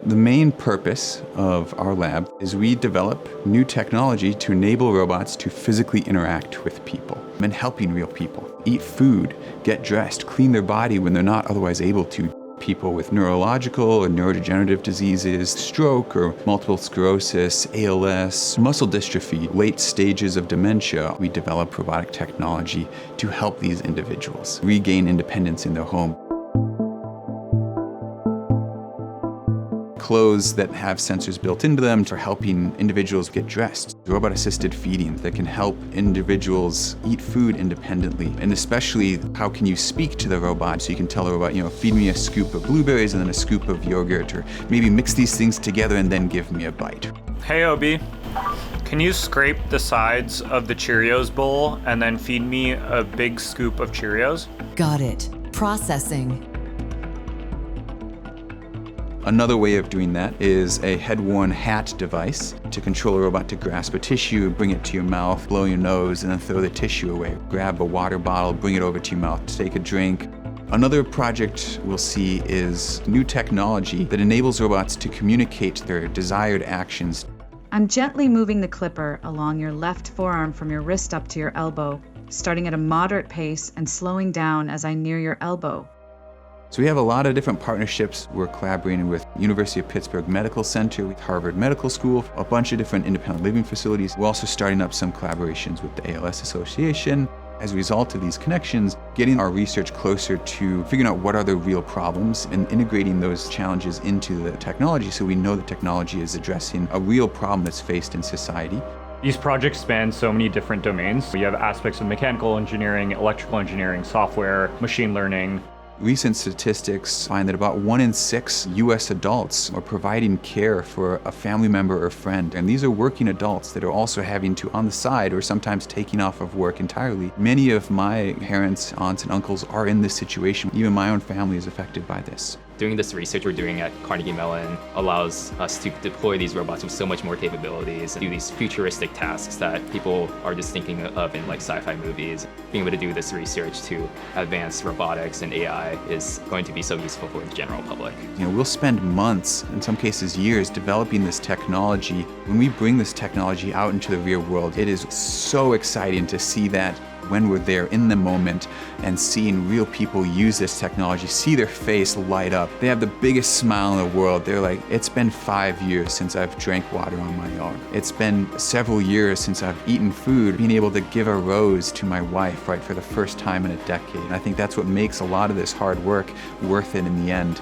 The main purpose of our lab is we develop new technology to enable robots to physically interact with people and helping real people eat food, get dressed, clean their body when they're not otherwise able to. People with neurological and neurodegenerative diseases, stroke or multiple sclerosis, ALS, muscle dystrophy, late stages of dementia. We develop robotic technology to help these individuals regain independence in their home. Clothes that have sensors built into them for helping individuals get dressed. Robot-assisted feeding that can help individuals eat food independently. And especially, how can you speak to the robot so you can tell the robot, feed me a scoop of blueberries and then a scoop of yogurt, or maybe mix these things together and then give me a bite. Hey, Obi. Can you scrape the sides of the Cheerios bowl and then feed me a big scoop of Cheerios? Got it. Processing. Another way of doing that is a head-worn hat device to control a robot to grasp a tissue, bring it to your mouth, blow your nose, and then throw the tissue away. Grab a water bottle, bring it over to your mouth to take a drink. Another project we'll see is new technology that enables robots to communicate their desired actions. I'm gently moving the clipper along your left forearm from your wrist up to your elbow, starting at a moderate pace and slowing down as I near your elbow. So we have a lot of different partnerships. We're collaborating with University of Pittsburgh Medical Center, with Harvard Medical School, a bunch of different independent living facilities. We're also starting up some collaborations with the ALS Association. As a result of these connections, getting our research closer to figuring out what are the real problems and integrating those challenges into the technology so we know the technology is addressing a real problem that's faced in society. These projects span so many different domains. You have aspects of mechanical engineering, electrical engineering, software, machine learning. Recent statistics find that about 1 in 6 US adults are providing care for a family member or friend. And these are working adults that are also having to, on the side, or sometimes taking off of work entirely. Many of my parents, aunts, and uncles are in this situation. Even my own family is affected by this. Doing this research we're doing at Carnegie Mellon allows us to deploy these robots with so much more capabilities and do these futuristic tasks that people are just thinking of in like sci-fi movies. Being able to do this research to advance robotics and AI is going to be so useful for the general public. We'll spend months, in some cases years, developing this technology. When we bring this technology out into the real world, it is so exciting to see that when we're there in the moment and seeing real people use this technology, see their face light up. They have the biggest smile in the world. They're like, it's been 5 years since I've drank water on my own. It's been several years since I've eaten food. Being able to give a rose to my wife, right, for the first time in a decade. And I think that's what makes a lot of this hard work worth it in the end.